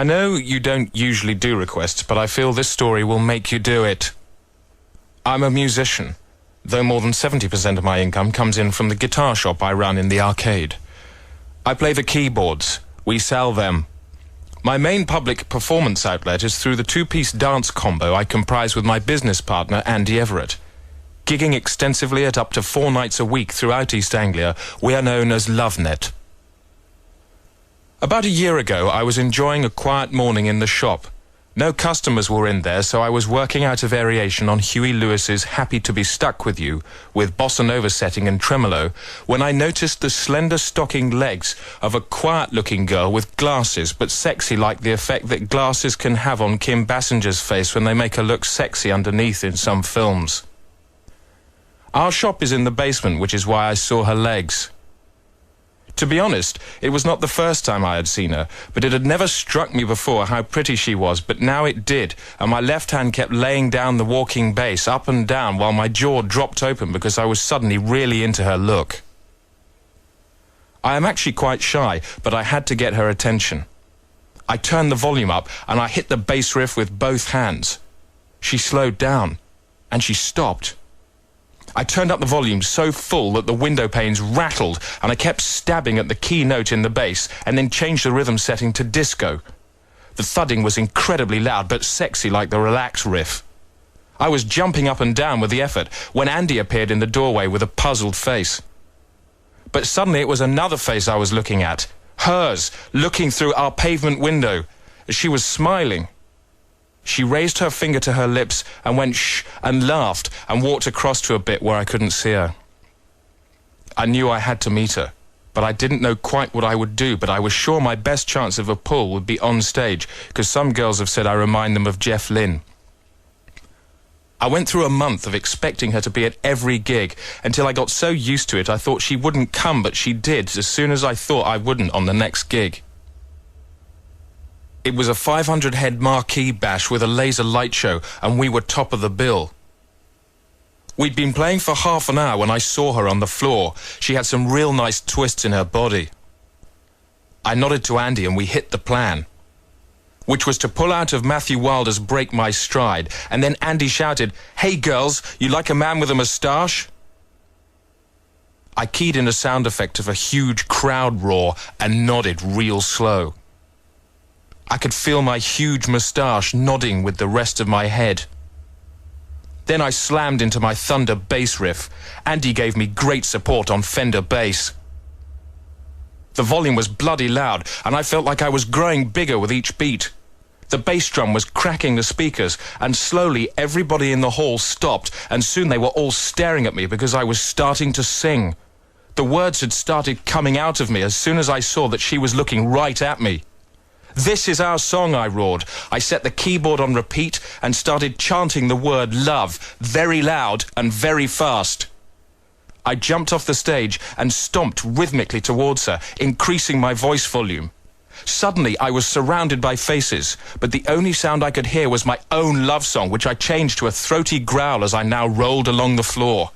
I know you don't usually do requests, but I feel this story will make you do it. I'm a musician, though more than 70% of my income comes in from the guitar shop I run in the arcade. I play the keyboards. We sell them. My main public performance outlet is through the two-piece dance combo I comprise with my business partner, Andy Everett. Gigging extensively at up to 4 nights a week throughout East Anglia, we are known as LoveNet. About a year ago, I was enjoying a quiet morning in the shop. No customers were in there, so I was working out a variation on Huey Lewis's Happy to Be Stuck With You, with bossa nova setting and tremolo, when I noticed the slender stocking legs of a quiet-looking girl with glasses, but sexy like the effect that glasses can have on Kim Basinger's face when they make her look sexy underneath in some films. Our shop is in the basement, which is why I saw her legs. To be honest, it was not the first time I had seen her, but it had never struck me before how pretty she was, but now it did, and my left hand kept laying down the walking bass up and down while my jaw dropped open because I was suddenly really into her look. I am actually quite shy, but I had to get her attention. I turned the volume up and I hit the bass riff with both hands. She slowed down, and she stopped. I turned up the volume so full that the window panes rattled, and I kept stabbing at the key note in the bass and then changed the rhythm setting to disco. The thudding was incredibly loud but sexy like the relax riff. I was jumping up and down with the effort when Andy appeared in the doorway with a puzzled face. But suddenly it was another face I was looking at. Hers, looking through our pavement window. She was smiling. She raised her finger to her lips and went shh and laughed and walked across to a bit where I couldn't see her. I knew I had to meet her, but I didn't know quite what I would do, but I was sure my best chance of a pull would be on stage, because some girls have said I remind them of Jeff Lynne. I went through a month of expecting her to be at every gig, until I got so used to it I thought she wouldn't come, but she did as soon as I thought I wouldn't on the next gig. It was a 500-head marquee bash with a laser light show, and we were top of the bill. We'd been playing for half an hour when I saw her on the floor. She had some real nice twists in her body. I nodded to Andy and we hit the plan, which was to pull out of Matthew Wilder's Break My Stride, and then Andy shouted, "Hey girls, you like a man with a moustache?" I keyed in a sound effect of a huge crowd roar and nodded real slow. I could feel my huge moustache nodding with the rest of my head. Then I slammed into my thunder bass riff. Andy gave me great support on Fender bass. The volume was bloody loud, and I felt like I was growing bigger with each beat. The bass drum was cracking the speakers, and slowly everybody in the hall stopped, and soon they were all staring at me because I was starting to sing. The words had started coming out of me as soon as I saw that she was looking right at me. "This is our song," I roared. I set the keyboard on repeat and started chanting the word love, very loud and very fast. I jumped off the stage and stomped rhythmically towards her, increasing my voice volume. Suddenly I was surrounded by faces, but the only sound I could hear was my own love song, which I changed to a throaty growl as I now rolled along the floor.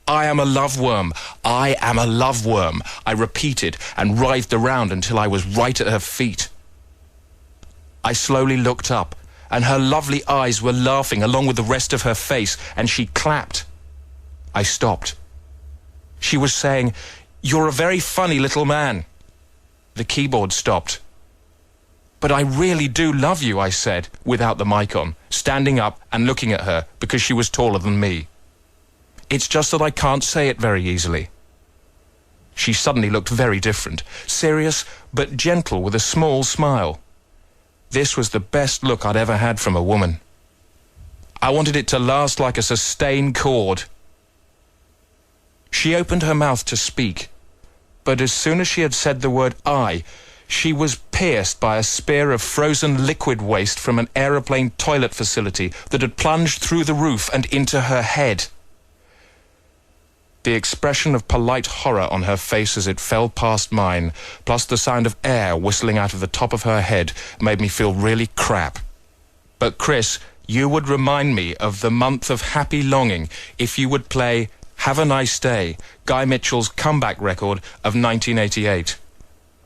"I am a love worm, I am a love worm," I repeated and writhed around until I was right at her feet. I slowly looked up, and her lovely eyes were laughing along with the rest of her face, and she clapped. I stopped. She was saying, "You're a very funny little man." The keyboard stopped. "But I really do love you," I said, without the mic on, standing up and looking at her because she was taller than me. "It's just that I can't say it very easily." She suddenly looked very different, serious but gentle with a small smile. This was the best look I'd ever had from a woman. I wanted it to last like a sustained chord. She opened her mouth to speak, but as soon as she had said the word "I," she was pierced by a spear of frozen liquid waste from an aeroplane toilet facility that had plunged through the roof and into her head. The expression of polite horror on her face as it fell past mine, plus the sound of air whistling out of the top of her head, made me feel really crap. But Chris, you would remind me of the month of happy longing if you would play Have a Nice Day, Guy Mitchell's comeback record of 1988.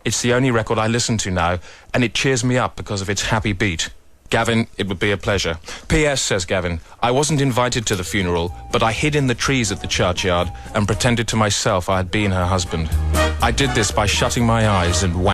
It's the only record I listen to now, and it cheers me up because of its happy beat. Gavin, it would be a pleasure. P.S., says Gavin, I wasn't invited to the funeral, but I hid in the trees at the churchyard and pretended to myself I had been her husband. I did this by shutting my eyes and